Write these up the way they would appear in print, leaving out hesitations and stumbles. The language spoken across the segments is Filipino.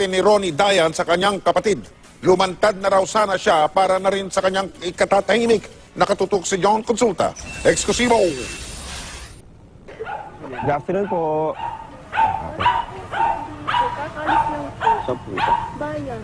natin ni Ronnie Dayan sa kanyang kapatid. Lumantad na raw sana siya para na rin sa kanyang ikatatahimik. Nakatutok si John Consulta. Eksklusibo! Good afternoon po. Bayan.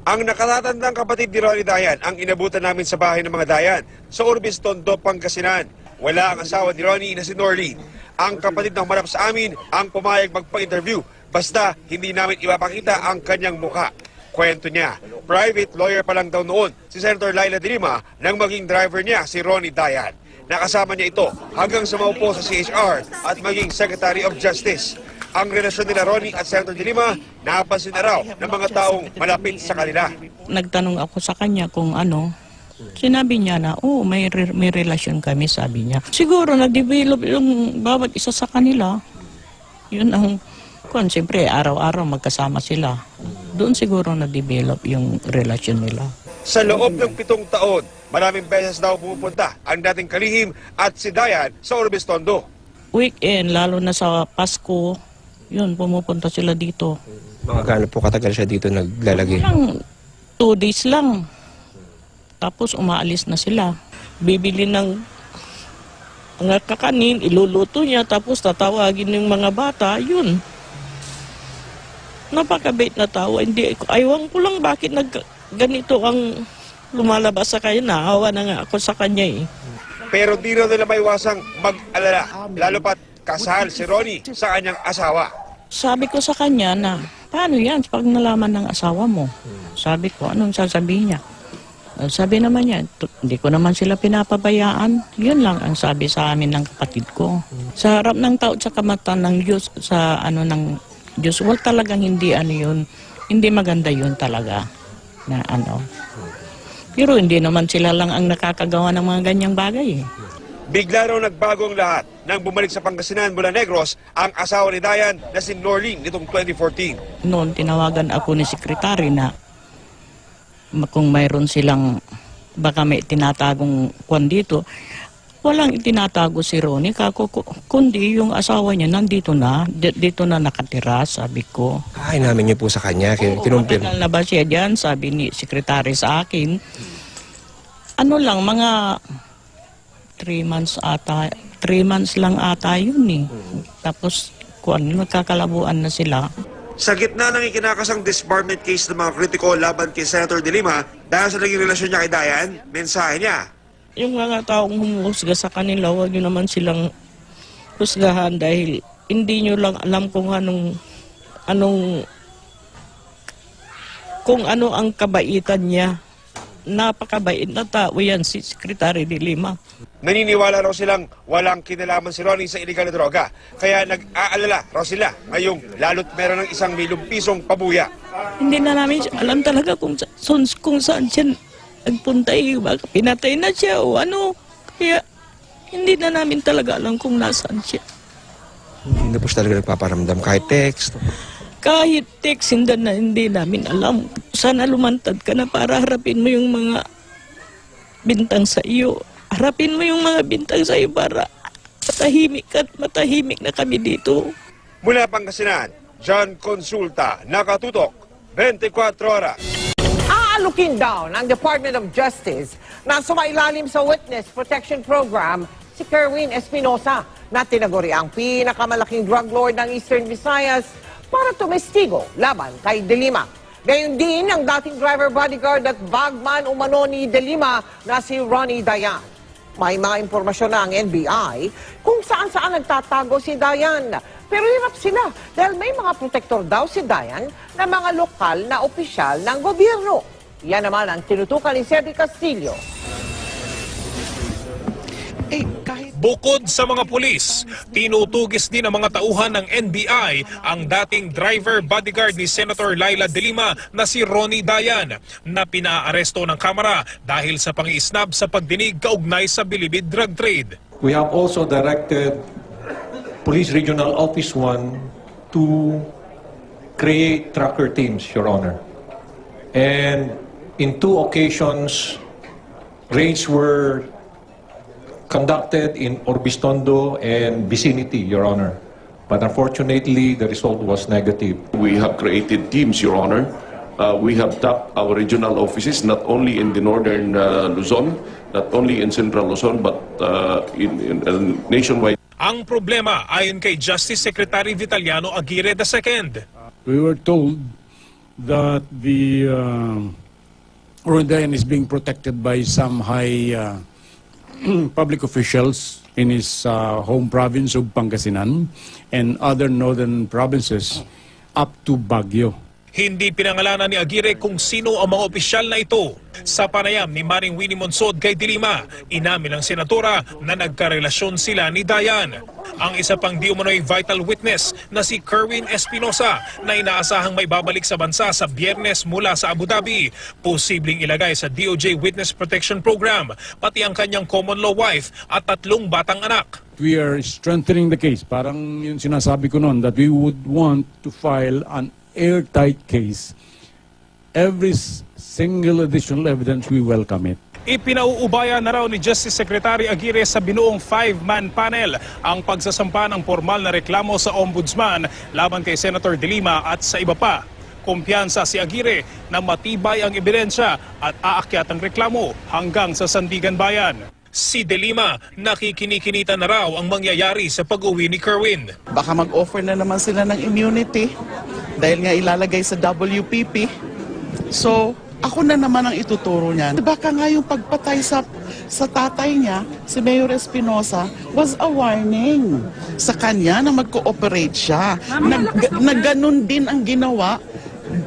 Ang nakatatandang kapatid ni Ronnie Dayan ang inabutan namin sa bahay ng mga Dayan sa Urbis, Tondo, Pangasinan. Wala ang asawa ni Ronnie na si Norlene. Ang kapatid ng humarap sa amin ang pumayag magpa-interview. Basta hindi namin ipapakita ang kanyang mukha. Kwento niya, private lawyer pa lang daw noon si Senator Laila de Lima nang maging driver niya si Ronnie Dayan. Nakasama niya ito hanggang sa maupo sa CHR at maging Secretary of Justice. Ang relasyon nila Ronnie at Senator de Lima, napansin na raw ng mga taong malapit sa kanila. Nagtanong ako sa kanya kung ano, sinabi niya na, may relasyon kami, sabi niya. Siguro nag-develop yung bawat isa sa kanila. Yun ang, siyempre araw-araw magkasama sila. Doon siguro na-develop yung relasyon nila. Sa loob ng 7 taon, maraming beses daw pumupunta ang dating kalihim at si Dayan sa Urbis, Tondo. Weekend, lalo na sa Pasko, yun, pumupunta sila dito. Mga gaano po katagal siya dito naglalagay? 2 days lang. Tapos umaalis na sila. Bibili ng mga kakanin, iluluto niya, tapos tatawagin ng mga bata, yun. Napakabait na tao. Hindi, aywan ko lang bakit ganito ang lumalabas sa kanya. Naawa na nga ako sa kanya eh. Pero di raw nila maiwasang mag-alala, lalo pat kasal si Ronnie sa kanyang asawa. Sabi ko sa kanya na, paano yan pag nalaman ng asawa mo? Sabi ko, anong sasabihin niya? Sabi naman niya, hindi ko naman sila pinapabayaan. Yun lang ang sabi sa amin ng kapatid ko. Sa harap ng tao at sa kamatan ng Diyos, sa ng Diyos, talagang hindi yun, hindi maganda yun talaga. Na Pero hindi naman sila lang ang nakakagawa ng mga ganyang bagay eh. Bigla raw nagbago ang lahat nang bumalik sa Pangasinan mula Negros ang asawa ni Dayan na si Norlene nitong 2014. Noon, tinawagan ako ni sekretary na kung mayroon silang, baka may tinatagong kwan dito. Walang itinatago si Ronnie, kundi yung asawa niya nandito na, dito na nakatira, sabi ko. Ay, namin niyo po sa kanya, kinumpir. Matagal na ba siya dyan, sabi ni sekretary sa akin. Mga 3 months ata, 3 months lang ata yun eh. Tapos, nagkakalabuan na sila. Sa gitna ng ikinakasang disbarment case ng mga kritiko laban kay Senator de Lima dahil sa naging relasyon niya kay Dayan, mensahe niya. Yung mga taong humuhusga sa kanila, huwag nyo naman silang husgahan dahil hindi nyo lang alam kung ano ang kabaitan niya. Napakabait na tao yan si Secretary de Lima. Naniniwala raw silang walang kinalaman si Ronnie sa iligal na droga. Kaya nag-aalala raw sila ngayong lalo't meron ng 1 milyong pisong pabuya. Hindi na namin alam talaga kung saan siya nagpunta eh. Baka pinatay na siya o ano. Kaya hindi na namin talaga alam kung nasaan siya. Hindi po siya talaga nagpaparamdam kahit text. Kahit text, hindi namin alam. Sana lumantad ka na para harapin mo yung mga bintang sa iyo. Harapin mo yung mga bintang sa iyo para matahimik na kami dito. Mula Pangasinan, John Consulta, nakatutok, 24 oras. Aalukin daw ng Department of Justice na sumailalim sa Witness Protection Program si Kerwin Espinosa na tinaguri ang pinakamalaking drug lord ng Eastern Visayas para tumestigo laban kay De Lima. Gayon din ang dating driver bodyguard at bagman umano ni De Lima na si Ronnie Dayan. May mga impormasyon na ang NBI kung saan-saan nagtatago si Dayan. Pero hirap sila dahil may mga protektor daw si Dayan na mga lokal na opisyal ng gobyerno. Yan naman ang tinutukan ni Cedric Castillo. Bukod sa mga pulis, tinutugis din ng mga tauhan ng NBI ang dating driver bodyguard ni Senator Laila de Lima na si Ronnie Dayan na pinaaresto ng Kamara dahil sa pangi-snab sa pagdinig kaugnay sa Bilibid drug trade. We have also directed Police Regional Office 1 to create tracker teams, Your Honor. And in 2 occasions, raids were conducted in Orbistondo and vicinity, Your Honor. But unfortunately, the result was negative. We have created teams, Your Honor. We have tapped our regional offices, not only in the northern Luzon, not only in central Luzon, but in nationwide. Ang problema ayon kay Justice Secretary Vitaliano Aguirre II. We were told that the Ronnie Dayan is being protected by some high public officials in his home province of Pangasinan and other northern provinces up to Baguio. Hindi pinangalanan ni Aguirre kung sino ang mga opisyal na ito. Sa panayam ni Maring Winnie Monsod kay Dilima, inamin ng senadora na nagkarelasyon sila ni Dayan. Ang isa pang di umano'y vital witness na si Kerwin Espinosa na inaasahang may babalik sa bansa sa Biyernes mula sa Abu Dhabi, posibleng ilagay sa DOJ Witness Protection Program, pati ang kanyang common law wife at 3 batang anak. We are strengthening the case. Parang yung sinasabi ko noon that we would want to file an airtight case. Every single additional evidence, we welcome it. Ipinauubaya na raw ni Justice Secretary Aguirre sa binuong 5-man panel ang pagsasampa ng formal na reklamo sa Ombudsman laban kay Senator De Lima at sa iba pa. Kumpiyansa si Aguirre na matibay ang ebidensya at aakyat ang reklamo hanggang sa Sandigan Bayan. Si De Lima, nakikinikinita na raw ang mangyayari sa pag-uwi ni Kerwin. Baka mag-offer na naman sila ng immunity dahil nga ilalagay sa WPP. So, ako na naman ang ituturo niyan. Baka nga yung pagpatay sa tatay niya, si Mayor Espinosa, was a warning sa kanya na mag-cooperate siya. Na ganun din ang ginawa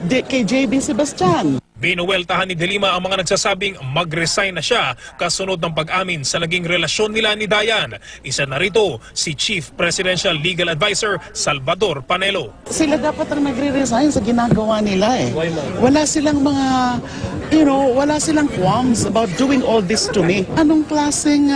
kay JB Sebastian. Binuweltahan ni De Lima ang mga nagsasabing mag-resign na siya kasunod ng pag-amin sa naging relasyon nila ni Dayan. Isa na rito si Chief Presidential Legal Advisor Salvador Panelo. Sila dapat ang nagre-resign sa ginagawa nila eh. Wala silang mga, wala silang qualms about doing all this to me. Anong klaseng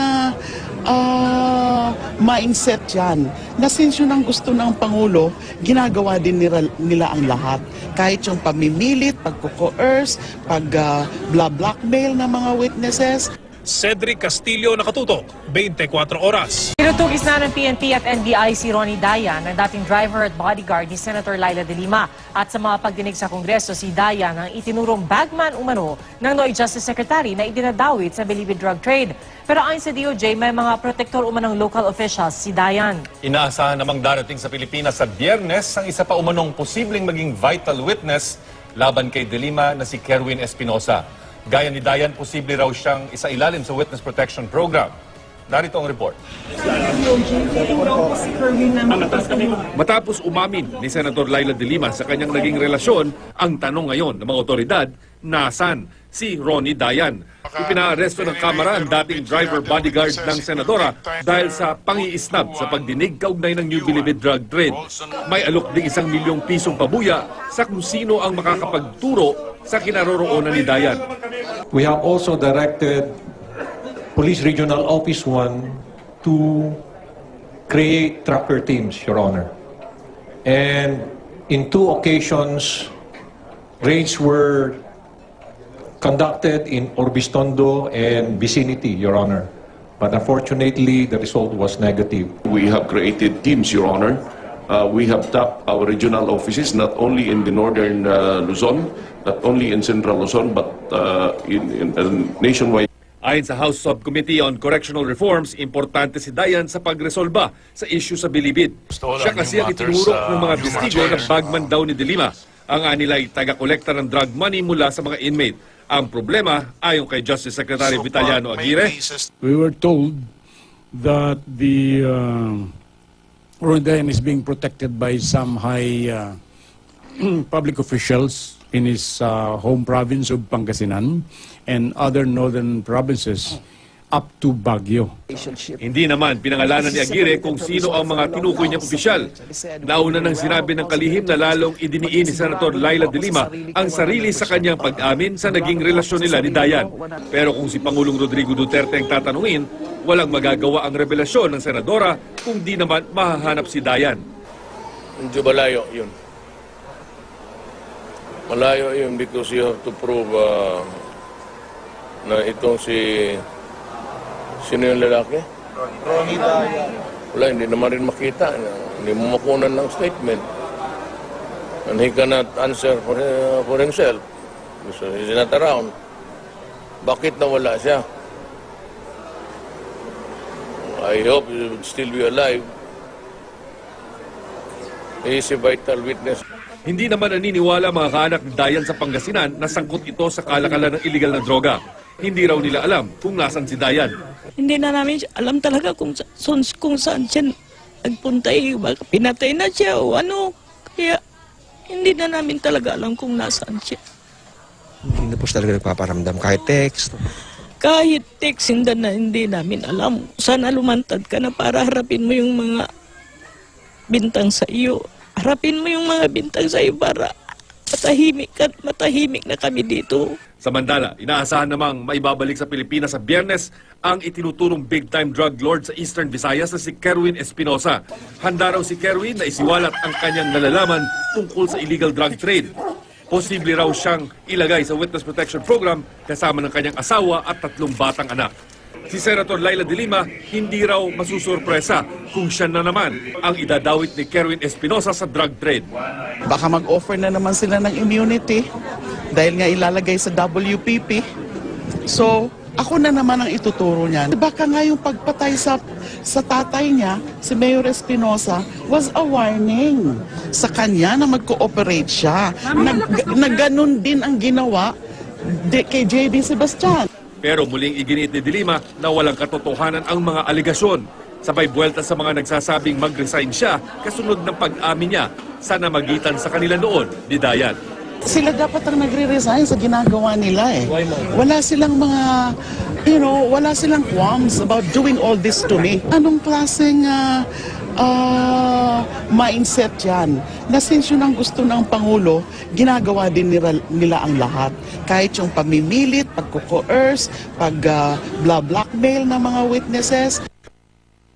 mindset yan? Na since yun ang gusto ng Pangulo, ginagawa din nila ang lahat. Kahit yung pamimilit, pagko-coerce, pag-blackmail ng mga witnesses. Cedric Castillo, nakatutok, 24 oras. Tinutugis na ng PNP at NBI si Ronnie Dayan, ang dating driver at bodyguard ni Senator Laila De Lima. At sa mga pagdinig sa Kongreso, si Dayan ang itinurong bagman umano ng NOY Justice Secretary na idinadawit sa bilibid drug trade. Pero ayon sa DOJ, may mga protektor umanong local officials si Dayan. Inaasahan namang darating sa Pilipinas sa Biyernes ang isa pa umanong posibleng maging vital witness laban kay De Lima na si Kerwin Espinosa. Gaya ni Dayan, posible raw siyang isailalim sa Witness Protection Program. Narito ang report. Matapos umamin ni Senator Laila De Lima sa kanyang naging relasyon, ang tanong ngayon ng mga otoridad, nasan si Ronnie Dayan? Ipinaaresto ng Kamara ang dating driver bodyguard ng Senadora dahil sa pangiisnab sa pagdinig kaugnay ng New Bilibid drug trade. May alok ding 1 milyong pisong pabuya sa kung sino ang makakapagturo sa kinaroroonan ni Dayan. We have also directed Police Regional Office 1 to create tracker teams, Your Honor. And in 2 occasions, raids were conducted in Orbistondo and vicinity, Your Honor. But unfortunately, the result was negative. We have created teams, Your Honor. We have tapped our regional offices, not only in the northern Luzon, not only in central Luzon, but in nationwide. Ayon sa House Subcommittee on Correctional Reforms, importante si Dayan sa pagresolba sa issue sa Bilibid. Siya kasi ang itinurok ng mga testigo na bagman daw ni De Lima. Ang anilay taga-kolekta ng drug money mula sa mga inmate. Ang problema, ayon kay Justice Secretary Vitaliano Aguirre, We were told that the Ronnie Dayan is being protected by some high public officials in his home province of Pangasinan and other northern provinces up to Baguio. hindi naman pinangalanan ni Aguirre kung sino ang mga tinukoy niyang opisyal. Nauna nang sinabi ng kalihim na lalong idiniin ni Senator Laila De Lima ang sarili sa kanyang pag-amin sa naging relasyon nila ni Dayan. Pero kung si Pangulong Rodrigo Duterte ang tatanungin, walang magagawa ang revelasyon ng senadora kung di naman mahahanap si Dayan. Medyo malayo yun. Malayo yun because you have to prove na itong sino yung lalaki? Ronnie Dayan. Wala, hindi naman rin makita. Hindi mo makunan ng statement. And he cannot answer for himself. So he's not around. Bakit nawala siya? I hope he would still be alive. He is a vital witness. Hindi naman naniniwala mga kaanak ni Dayan sa Pangasinan na sangkot ito sa kalakalan ng illegal na droga. Hindi raw nila alam kung nasan si Dayan. Hindi na namin alam talaga kung saan siya nagpunta. Baka pinatay na siya o ano. Kaya hindi na namin talaga alam kung nasaan siya. Hindi na po siya talaga nagpaparamdam kahit text. Kahit text, hindi namin alam. Sana lumantad ka na para harapin mo yung mga bintang sa iyo. Harapin mo yung mga bintang sa iyo para matahimik na kami dito. Samantala, inaasahan namang maibabalik sa Pilipinas sa Biyernes ang itinuturong big-time drug lord sa Eastern Visayas na si Kerwin Espinosa. Handa raw si Kerwin na isiwalat ang kanyang nalalaman tungkol sa illegal drug trade. Posible raw siyang ilagay sa Witness Protection Program kasama ng kanyang asawa at 3 batang anak. Si Senator Laila de Lima hindi raw masusurpresa kung siya na naman ang idadawit ni Kerwin Espinosa sa drug trade. Baka mag-offer na naman sila ng immunity dahil nga ilalagay sa WPP. So, ako na naman ang ituturo niyan. Baka nga yung pagpatay sa tatay niya, si Mayor Espinosa, was a warning sa kanya na mag-cooperate siya. Na ganun din ang ginawa kay J.D. Sebastian. Pero muling iginiit ni de Lima na walang katotohanan ang mga aligasyon. Sabay buwelta sa mga nagsasabing mag-resign siya kasunod ng pag-amin niya sa namagitan sa kanila noon ni Dayan. Sila dapat ang nagre-resign sa ginagawa nila eh. Wala silang mga, wala silang qualms about doing all this to me. Anong klaseng mindset yan? Na since yun ang gusto ng Pangulo, ginagawa din nila ang lahat. Kahit yung pamimilit, pagko-coerce, pag-blackmail ng mga witnesses.